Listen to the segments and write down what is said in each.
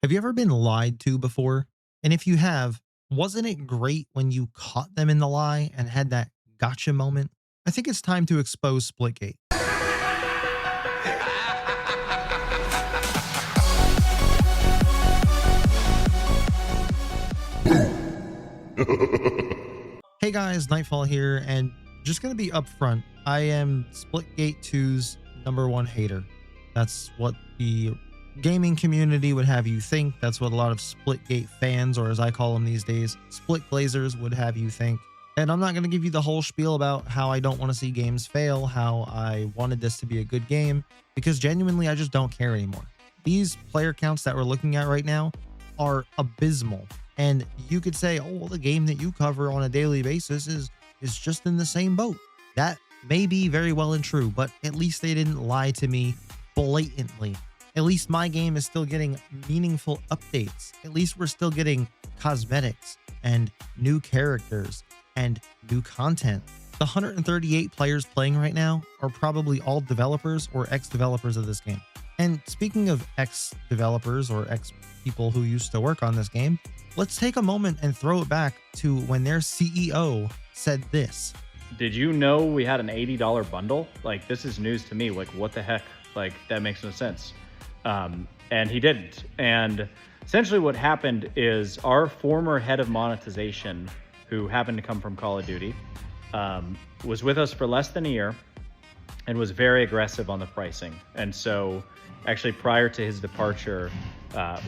Have you ever been lied to before? And if you have, wasn't it great when you caught them in the lie and had that gotcha moment? I think it's time to expose Splitgate. Hey guys, Nightfall here, and just gonna be upfront. I am Splitgate 2's #1 hater. That's what the gaming community would have you think. That's what a lot of Splitgate fans, or as I call them these days, Split Glazers, would have you think. And I'm not gonna give you the whole spiel about how I don't want to see games fail, how I wanted this to be a good game, because genuinely I just don't care anymore. These player counts that we're looking at right now are abysmal. And you could say, oh, well, the game that you cover on a daily basis is just in the same boat. That may be very well and true, but at least they didn't lie to me blatantly. At least my game is still getting meaningful updates. At least we're still getting cosmetics and new characters and new content. The 138 players playing right now are probably all developers or ex-developers of this game. And speaking of ex-developers or ex-people who used to work on this game, let's take a moment and throw it back to when their CEO said this. Did you know we had an $80 bundle? Like, this is news to me. Like, what the heck? Like, that makes no sense. And he didn't. And essentially what happened is our former head of monetization, who happened to come from Call of Duty, was with us for less than a year and was very aggressive on the pricing. And so actually prior to his departure,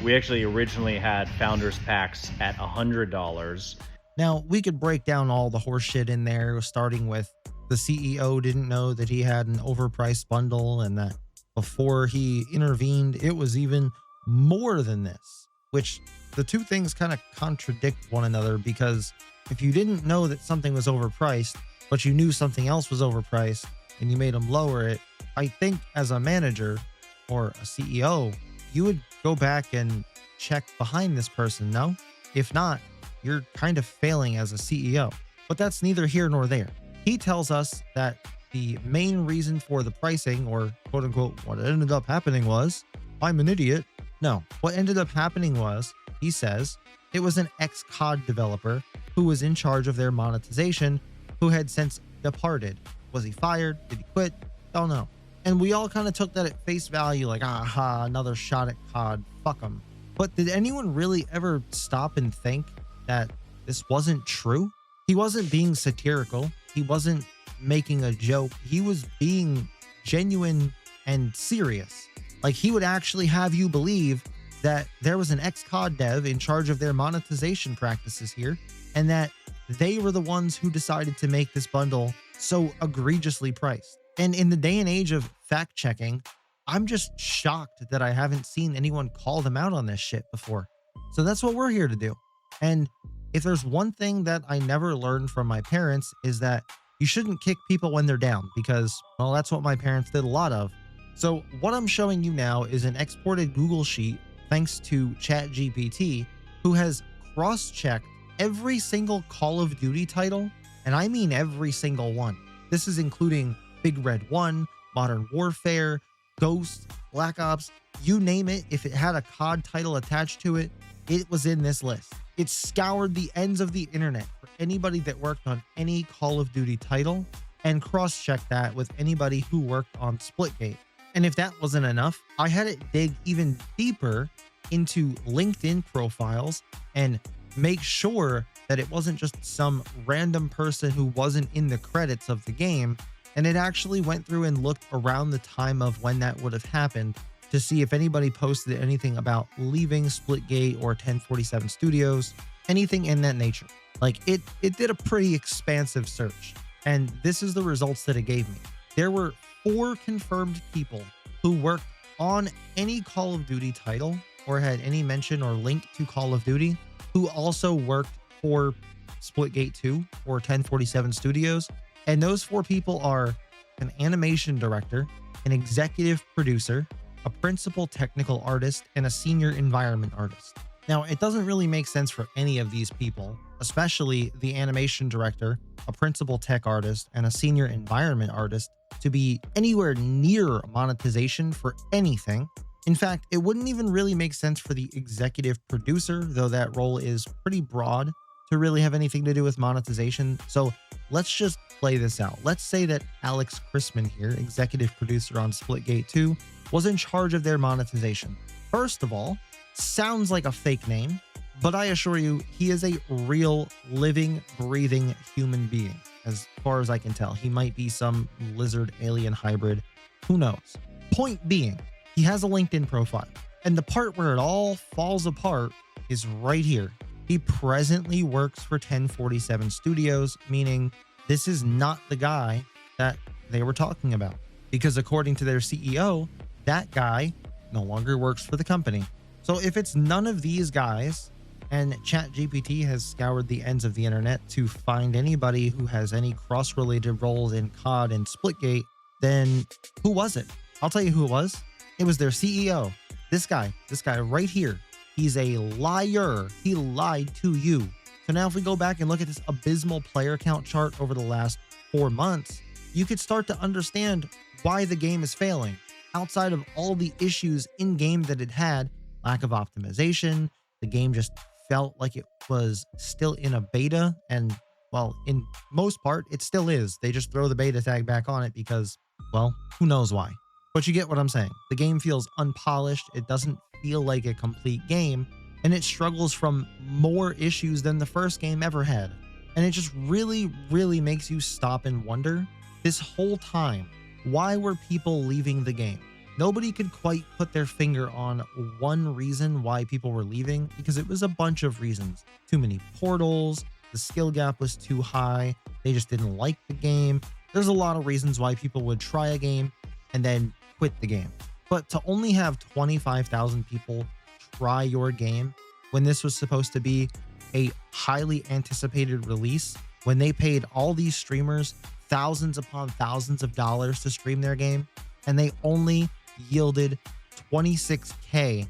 we actually originally had founders packs at $100. Now, we could break down all the horse shit in there, starting with the CEO didn't know that he had an overpriced bundle and that before he intervened, it was even more than this, which the two things kind of contradict one another, because if you didn't know that something was overpriced, but you knew something else was overpriced and you made them lower it, I think as a manager or a CEO, you would go back and check behind this person, no? If not, you're kind of failing as a CEO. But that's neither here nor there. He tells us that the main reason for the pricing, or quote unquote, what ended up happening was, I'm an idiot. No, what ended up happening was, he says, it was an ex-COD developer who was in charge of their monetization who had since departed. Was he fired? Did he quit? Don't know. And we all kind of took that at face value, like, aha, another shot at COD, fuck him. But did anyone really ever stop and think that this wasn't true? He wasn't being satirical. He wasn't making a joke. He was being genuine and serious. Like, he would actually have you believe that there was an ex-COD dev in charge of their monetization practices here, and that they were the ones who decided to make this bundle so egregiously priced. And in the day and age of fact checking, I'm just shocked that I haven't seen anyone call them out on this shit before. So that's what we're here to do. And if there's one thing that I never learned from my parents, is that you shouldn't kick people when they're down, because, well, that's what my parents did a lot of. So what I'm showing you now is an exported Google Sheet thanks to ChatGPT, who has cross-checked every single Call of Duty title, and I mean every single one. This is including Big Red 1, Modern Warfare, Ghost, Black Ops, you name it. If it had a COD title attached to it, it was in this list. It scoured the ends of the internet for anybody that worked on any Call of Duty title and cross-checked that with anybody who worked on Splitgate. And if that wasn't enough, I had it dig even deeper into LinkedIn profiles and make sure that it wasn't just some random person who wasn't in the credits of the game. And it actually went through and looked around the time of when that would have happened to see if anybody posted anything about leaving Splitgate or 1047 Studios, anything in that nature. Like, it did a pretty expansive search. And this is the results that it gave me. There were 4 confirmed people who worked on any Call of Duty title or had any mention or link to Call of Duty, who also worked for Splitgate 2 or 1047 Studios. And those 4 people are an animation director, an executive producer, a principal technical artist, and a senior environment artist. Now, it doesn't really make sense for any of these people, especially the animation director, a principal tech artist, and a senior environment artist, to be anywhere near monetization for anything. In fact, it wouldn't even really make sense for the executive producer, though that role is pretty broad, to really have anything to do with monetization. So let's just play this out. Let's say that Alex Chrisman here, executive producer on Splitgate 2, was in charge of their monetization. First of all, sounds like a fake name, but I assure you, he is a real, living, breathing human being. As far as I can tell, he might be some lizard alien hybrid. Who knows? Point being, he has a LinkedIn profile, and the part where it all falls apart is right here. He presently works for 1047 Studios, meaning this is not the guy that they were talking about. Because according to their CEO, that guy no longer works for the company. So if it's none of these guys, and ChatGPT has scoured the ends of the internet to find anybody who has any cross-related roles in COD and Splitgate, then who was it? I'll tell you who it was. It was their CEO. This guy right here. He's a liar. He lied to you. So now if we go back and look at this abysmal player count chart over the last 4 months, you could start to understand why the game is failing. Outside of all the issues in game that it had, lack of optimization, the game just felt like it was still in a beta, and well, in most part, it still is. They just throw the beta tag back on it because, well, who knows why. But you get what I'm saying. The game feels unpolished. It doesn't feel like a complete game, and it struggles from more issues than the first game ever had. And it just really, really makes you stop and wonder, this whole time, why were people leaving the game? Nobody could quite put their finger on one reason why people were leaving, because it was a bunch of reasons. Too many portals, the skill gap was too high, they just didn't like the game. There's a lot of reasons why people would try a game and then quit the game. But to only have 25,000 people try your game when this was supposed to be a highly anticipated release, when they paid all these streamers thousands upon thousands of dollars to stream their game, and they only yielded 26K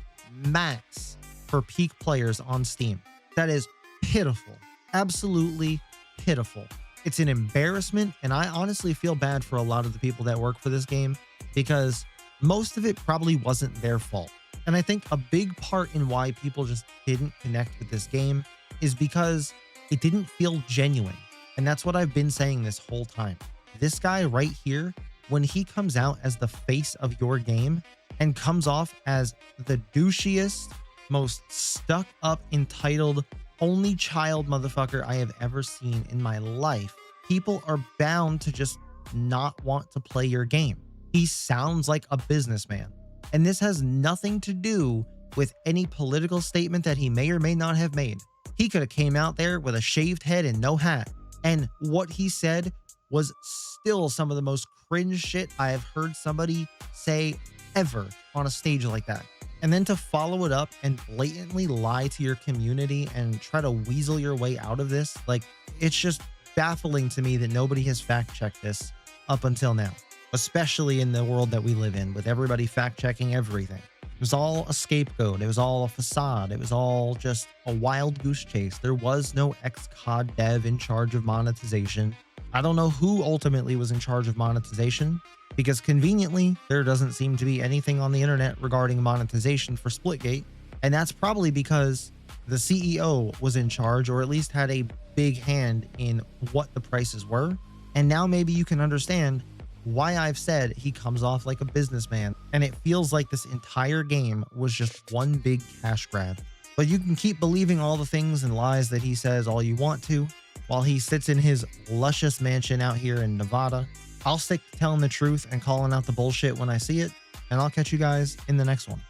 max for peak players on Steam. That is pitiful. Absolutely pitiful. It's an embarrassment, and I honestly feel bad for a lot of the people that work for this game, because most of it probably wasn't their fault. And I think a big part in why people just didn't connect with this game is because it didn't feel genuine. And that's what I've been saying this whole time. This guy right here, when he comes out as the face of your game and comes off as the douchiest, most stuck up, entitled, only child motherfucker I have ever seen in my life, people are bound to just not want to play your game. He sounds like a businessman. And this has nothing to do with any political statement that he may or may not have made. He could have came out there with a shaved head and no hat, and what he said was still some of the most cringe shit I have heard somebody say ever on a stage like that. And then to follow it up and blatantly lie to your community and try to weasel your way out of this, like, it's just baffling to me that nobody has fact-checked this up until now, especially in the world that we live in, with everybody fact-checking everything. It was all a scapegoat. It was all a facade. It was all just a wild goose chase. There was no ex-COD dev in charge of monetization. I don't know who ultimately was in charge of monetization, because conveniently, there doesn't seem to be anything on the internet regarding monetization for Splitgate. And that's probably because the CEO was in charge, or at least had a big hand in what the prices were. And now maybe you can understand why I've said he comes off like a businessman, and it feels like this entire game was just one big cash grab. But you can keep believing all the things and lies that he says all you want to, while he sits in his luscious mansion out here in Nevada. I'll stick to telling the truth and calling out the bullshit when I see it, and I'll catch you guys in the next one.